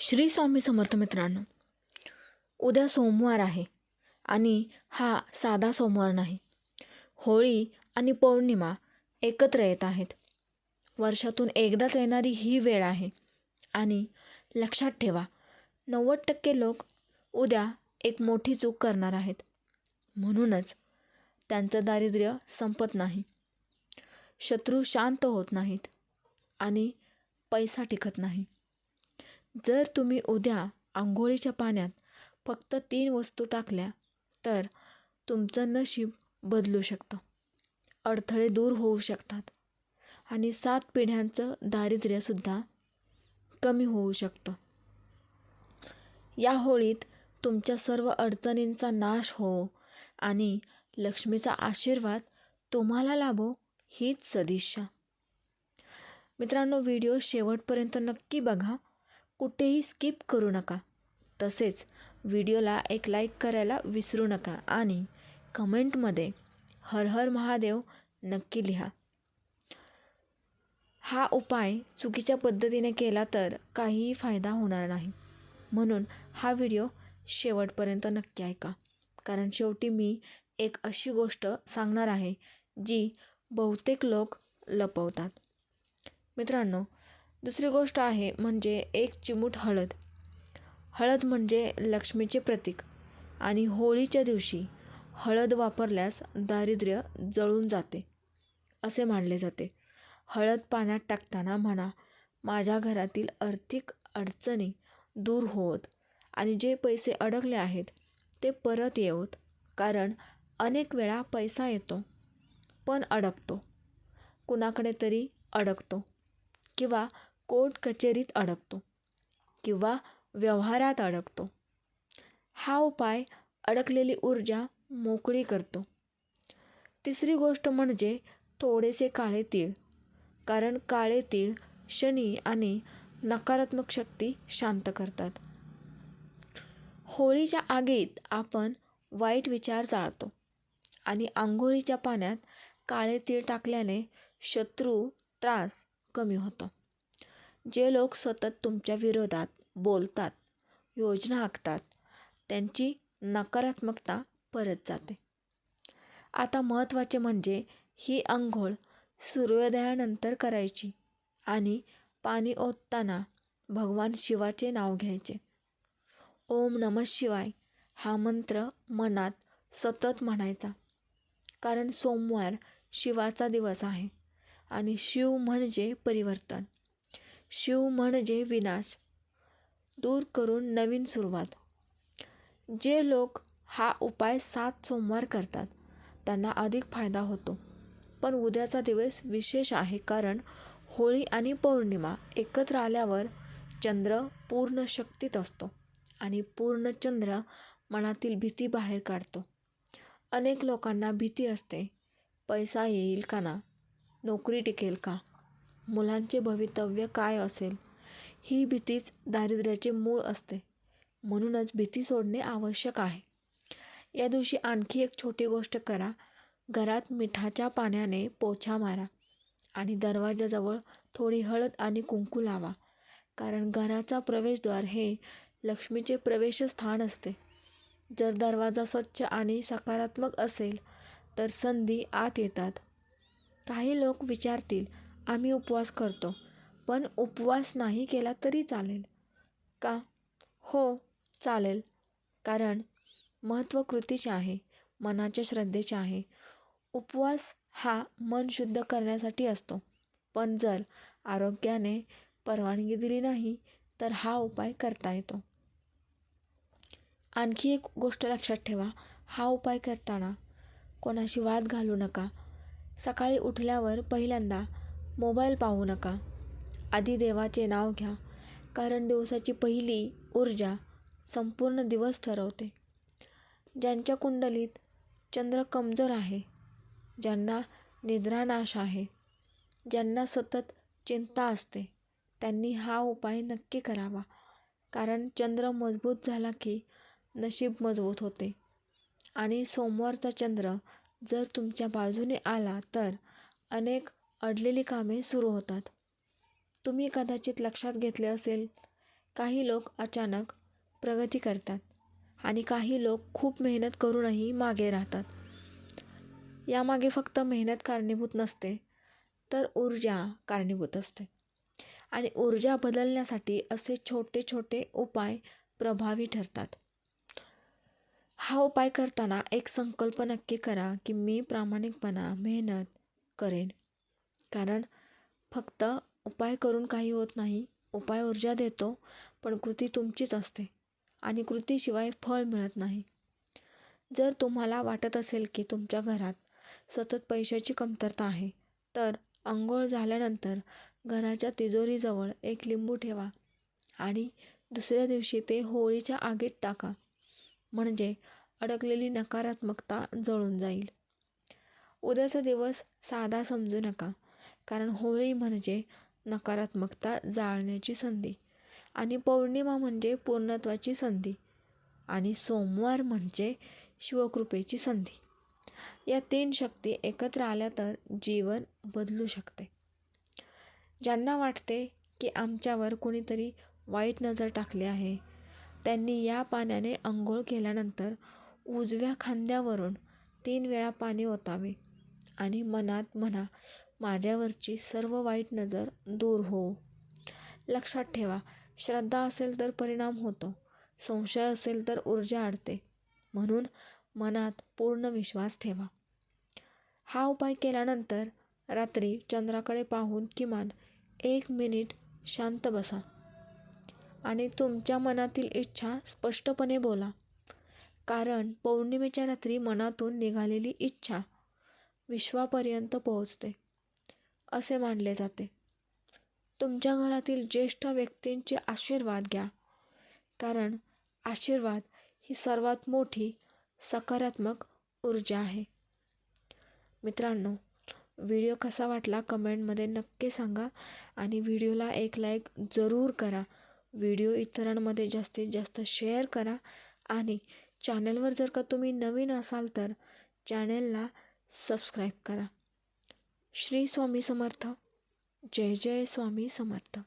श्री स्वामी समर्थ मित्रांनो, उद्या सोमवार आहे आणि हा साधा सोमवार नाही. होळी आणि पौर्णिमा एकत्र येत आहेत. वर्षातून एकदाच येणारी ही वेळ आहे आणि लक्षात ठेवा, 90% लोक उद्या एक मोठी चूक करणार आहेत. म्हणूनच त्यांचं दारिद्र्य संपत नाही, शत्रू शांत होत नाहीत आणि पैसा टिकत नाही. जर तुम्ही उद्या अंघोळीच्या पाण्यात फक्त 3 वस्तू टाकल्या तर तुमचं नशीब बदलू शकतं, अडथळे दूर होऊ शकतात आणि 7 पिढ्यांचं दारिद्र्यसुद्धा कमी होऊ शकतं. या होळीत तुमच्या सर्व अडचणींचा नाश हो आणि लक्ष्मीचा आशीर्वाद तुम्हाला लाभो, हीच सदिच्छा. मित्रांनो, व्हिडिओ शेवटपर्यंत नक्की बघा, कुठेही स्किप करू नका. तसेच व्हिडिओला एक लाईक करायला विसरू नका आणि कमेंटमध्ये हर हर महादेव नक्की लिहा. हा उपाय चुकीच्या पद्धतीने केला तर काहीही फायदा होणार नाही. म्हणून हा व्हिडिओ शेवटपर्यंत नक्की ऐका, कारण शेवटी मी एक अशी गोष्ट सांगणार आहे जी बहुतेक लोक लपवतात. मित्रांनो, दुसरी गोष्ट आहे म्हणजे 1 चिमूट हळद. हळद म्हणजे लक्ष्मीचे प्रतीक आणि होळीच्या दिवशी हळद वापरल्यास दारिद्र्य जळून जाते असे मानले जाते. हळद पाण्यात टाकताना म्हणा, माझ्या घरातील आर्थिक अडचणी दूर होत आणि जे पैसे अडकले आहेत ते परत येवोत. कारण अनेक वेळा पैसा येतो पण अडकतो, कुणाकडे तरी अडकतो किंवा कोर्ट कचेरीत अडकतो किंवा व्यवहारात अडकतो. हा उपाय अडकलेली ऊर्जा मोकळी करतो. तिसरी गोष्ट म्हणजे थोडेसे काळे तीळ, कारण काळे तीळ शनी आणि नकारात्मक शक्ती शांत करतात. होळीच्या आगीत आपण वाईट विचार जाळतो आणि आंघोळीच्या पाण्यात काळे तीळ टाकल्याने शत्रू त्रास कमी होतो. जे लोक सतत तुमच्या विरोधात बोलतात, योजना आखतात, त्यांची नकारात्मकता परत जाते. आता महत्त्वाचे म्हणजे ही अंघोळ सूर्योदयानंतर करायची आणि पाणी ओतताना भगवान शिवाचे नाव घ्यायचे. ओम नमः शिवाय हा मंत्र मनात सतत म्हणायचा, कारण सोमवार शिवाचा दिवस आहे आणि शिव म्हणजे परिवर्तन, शिव म्हणजे विनाश दूर करून नवीन सुरुवात. जे लोक हा उपाय 7 सोमवार करतात त्यांना अधिक फायदा होतो. पण उद्याचा दिवस विशेष आहे, कारण होळी आणि पौर्णिमा एकत्र आल्यावर चंद्र पूर्ण शक्तीत असतो आणि पूर्ण चंद्र मनातील भीती बाहेर काढतो. अनेक लोकांना भीती असते, पैसा येईल का ना, नोकरी टिकेल का, मुलांचे भवितव्य काय असेल. ही भीतीच दारिद्र्याचे मूळ असते. म्हणूनच भीती सोडणे आवश्यक आहे. या दिवशी आणखी एक छोटी गोष्ट करा. घरात मिठाच्या पाण्याने पोछा मारा आणि दरवाजाजवळ थोडी हळद आणि कुंकू लावा, कारण घराचा प्रवेशद्वार हे लक्ष्मीचे प्रवेशस्थान असते. जर दरवाजा स्वच्छ आणि सकारात्मक असेल तर संधी आत येतात. काही लोक विचारतील, आम्ही उपवास करतो, पण उपवास नाही केला तरी चालेल का? हो, चालेल, कारण महत्त्व कृतीचे आहे, मनाच्या श्रद्धेचे आहे. उपवास हा मन शुद्ध करण्यासाठी असतो, पण जर आरोग्याने परवानगी दिली नाही तर हा उपाय करता येतो. आणखी एक गोष्ट लक्षात ठेवा, हा उपाय करताना कोणाशी वाद घालू नका. सकाळी उठल्यावर पहिल्यांदा मोबाईल पाहू नका. आधी देवाचे नाव घ्या, कारण दिवसाची पहिली ऊर्जा संपूर्ण दिवस ठरवते. ज्यांच्या कुंडलीत चंद्र कमजोर आहे, ज्यांना निद्रानाश आहे, ज्यांना सतत चिंता असते, त्यांनी हा उपाय नक्की करावा. कारण चंद्र मजबूत झाला की नशीब मजबूत होते आणि सोमवारचा चंद्र जर तुमच्या बाजूने आला तर अनेक अडलेली कामे सुरू होतात. तुम्ही कदाचित लक्षात घेतले असेल काही लोक अचानक प्रगती करतात आणि काही लोक खूप मेहनत करूनही मागे राहतात. यामागे फक्त मेहनत कारणीभूत नसते, तर ऊर्जा कारणीभूत असते. आणि ऊर्जा बदलण्यासाठी असे छोटे छोटे उपाय प्रभावी ठरतात. हा उपाय करताना एक संकल्प नक्की करा की मी प्रामाणिकपणा मेहनत करेन. कारण फक्त उपाय करून काही होत नाही. उपाय ऊर्जा देतो, पण कृती तुमचीच असते आणि कृतीशिवाय फळ मिळत नाही. जर तुम्हाला वाटत असेल की तुमच्या घरात सतत पैशाची कमतरता आहे, तर अंघोळ झाल्यानंतर घराच्या तिजोरीजवळ एक लिंबू ठेवा आणि दुसऱ्या दिवशी ते होळीच्या आगीत टाका. म्हणजे अडकलेली नकारात्मकता जळून जाईल. उद्याचा दिवस साधा समजू नका, कारण होळी म्हणजे नकारात्मकता जाळण्याची संधी आणि पौर्णिमा म्हणजे पूर्णत्वाची संधी आणि सोमवार म्हणजे शिवकृपेची संधी. या 3 शक्ती एकत्र आल्या तर जीवन बदलू शकते. ज्यांना वाटते की आमच्यावर कोणीतरी वाईट नजर टाकली आहे, त्यांनी या पाण्याने अंघोळ केल्यानंतर उजव्या खांद्यावरून 3 वेळा पाणी ओतावे आणि मनात म्हणा, माझ्यावरची सर्व वाईट नजर दूर हो. लक्षात ठेवा, श्रद्धा असेल तर परिणाम होतो, संशय असेल तर ऊर्जा अडते. म्हणून मनात पूर्ण विश्वास ठेवा. हा उपाय केल्यानंतर रात्री चंद्राकडे पाहून किमान 1 मिनिट शांत बसा आणि तुमच्या मनातील इच्छा स्पष्टपणे बोला. कारण पौर्णिमेच्या रात्री मनातून निघालेली इच्छा विश्वापर्यंत पोहोचते असे मानले जाते. तुमच्या घरातील ज्येष्ठ व्यक्तींचे आशीर्वाद घ्या, कारण आशीर्वाद ही सर्वात मोठी सकारात्मक ऊर्जा आहे. मित्रांनो, व्हिडिओ कसा वाटला कमेंटमध्ये नक्की सांगा आणि व्हिडिओला एक लाईक जरूर करा. व्हिडिओ इतरांमध्ये जास्तीत जास्त शेअर करा आणि चॅनलवर जर का तुम्ही नवीन असाल तर चॅनलला सबस्क्राईब करा. श्री स्वामी समर्थ. जय जय स्वामी समर्थ.